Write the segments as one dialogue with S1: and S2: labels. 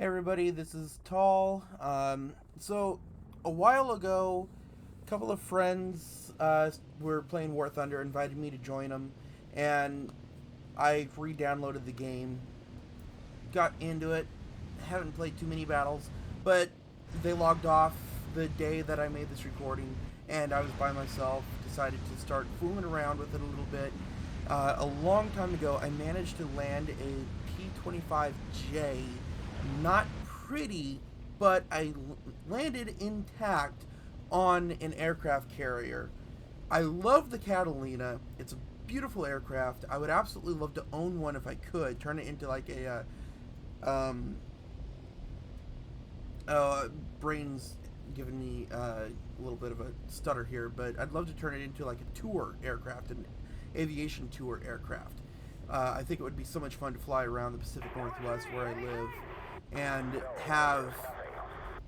S1: Hey everybody, this is Tall. So a while ago, a couple of friends were playing War Thunder, invited me to join them, and I re-downloaded the game, got into it. Haven't played too many battles, but they logged off the day that I made this recording, and I was by myself. Decided to start fooling around with it a little bit. A long time ago, I managed to land a P-25J. Not pretty, but I landed intact on an aircraft carrier. I love the Catalina. It's a beautiful aircraft. I would absolutely love to own one if I could. Turn it into like um, uh, brains giving me a little bit of a stutter here, but I'd love to turn it into like a tour aircraft, an aviation tour aircraft. I think it would be so much fun to fly around the Pacific Northwest where I live and have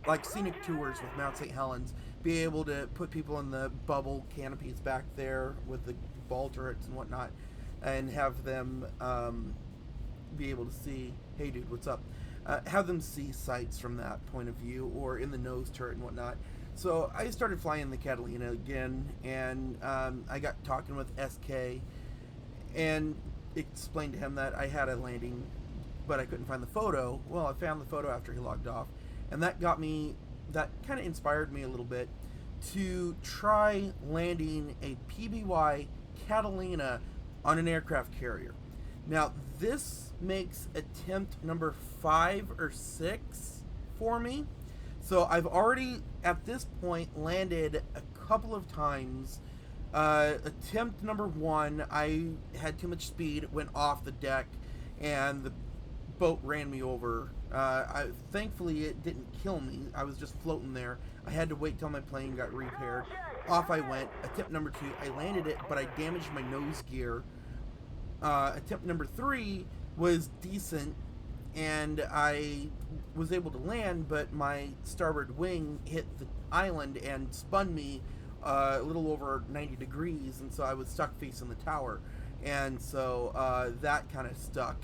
S1: like scenic tours with Mount St. Helens, be able to put people in the bubble canopies back there with the ball turrets and whatnot, and have them be able to see, hey dude, what's up? Have them see sights from that point of view, or in the nose turret and whatnot. So I started flying the Catalina again, and I got talking with SK, and explained to him that I had a landing, but I couldn't find the photo. Well, I found the photo after he logged off, and that kind of inspired me a little bit to try landing a PBY Catalina on an aircraft carrier. Now, this makes attempt number 5 or 6 for me. So I've already, at this point, landed a couple of times. Attempt number 1, I had too much speed, went off the deck, and the boat ran me over. Thankfully, it didn't kill me. I was just floating there. I had to wait till my plane got repaired. Off I went. Attempt number 2, I landed it, but I damaged my nose gear. Attempt number 3 was decent, and I was able to land, but my starboard wing hit the island and spun me a little over 90 degrees, and so I was stuck facing the tower, and so that kind of stuck.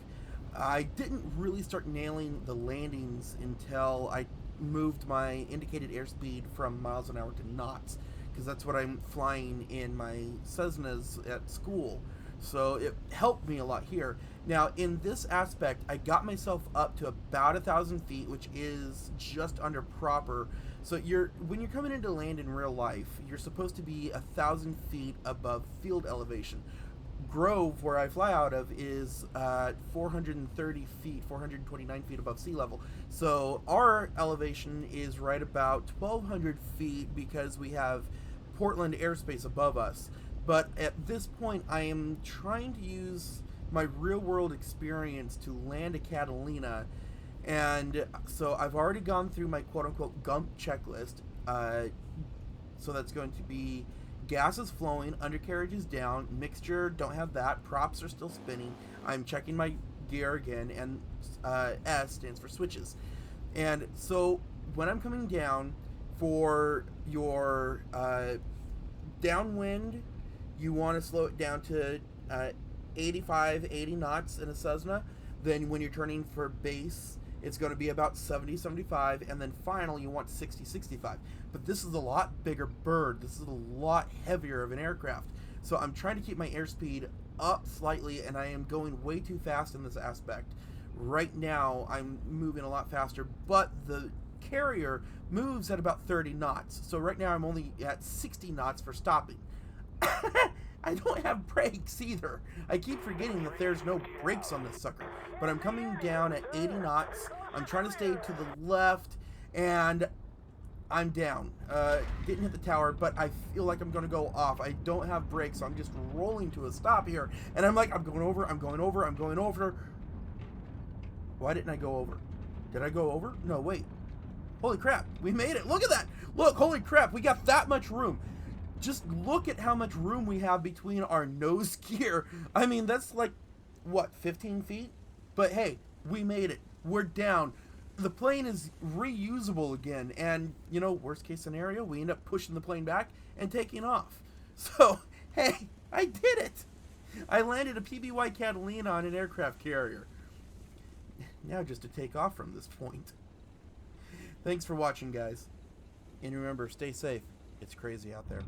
S1: I didn't really start nailing the landings until I moved my indicated airspeed from miles an hour to knots, because that's what I'm flying in my Cessnas at school. So it helped me a lot here. Now, in this aspect, I got myself up to about 1,000 feet, which is just under proper. So when you're coming into land in real life, you're supposed to be 1,000 feet above field elevation. Grove, where I fly out of, is 430 feet, 429 feet above sea level. So our elevation is right about 1,200 feet because we have Portland airspace above us. But at this point, I am trying to use my real-world experience to land a Catalina, and so I've already gone through my quote-unquote GUMP checklist. So that's going to be gas is flowing, undercarriage is down, mixture, don't have that, props are still spinning, I'm checking my gear again, and S stands for switches. And so when I'm coming down for your downwind, you want to slow it down to 85, 80 knots in a Cessna. Then when you're turning for base, it's going to be about 70, 75, and then final you want 60, 65. But this is a lot bigger bird. This is a lot heavier of an aircraft. So I'm trying to keep my airspeed up slightly, and I am going way too fast in this aspect. Right now, I'm moving a lot faster, but the carrier moves at about 30 knots. So right now I'm only at 60 knots for stopping. I don't have brakes either. I keep forgetting that there's no brakes on this sucker. But I'm coming down at 80 knots. I'm trying to stay to the left, and I'm down. Didn't hit the tower, but I feel like I'm going to go off. I don't have brakes, so I'm just rolling to a stop here. And I'm like, I'm going over, I'm going over, I'm going over. Why didn't I go over? Did I go over? No, wait. Holy crap, we made it. Look at that. Look, holy crap, we got that much room. Just look at how much room we have between our nose gear. I mean, that's like, what, 15 feet? But hey, we made it. We're down. The plane is reusable again. And, you know, worst case scenario, we end up pushing the plane back and taking off. So, hey, I did it. I landed a PBY Catalina on an aircraft carrier. Now just to take off from this point. Thanks for watching, guys. And remember, stay safe. It's crazy out there.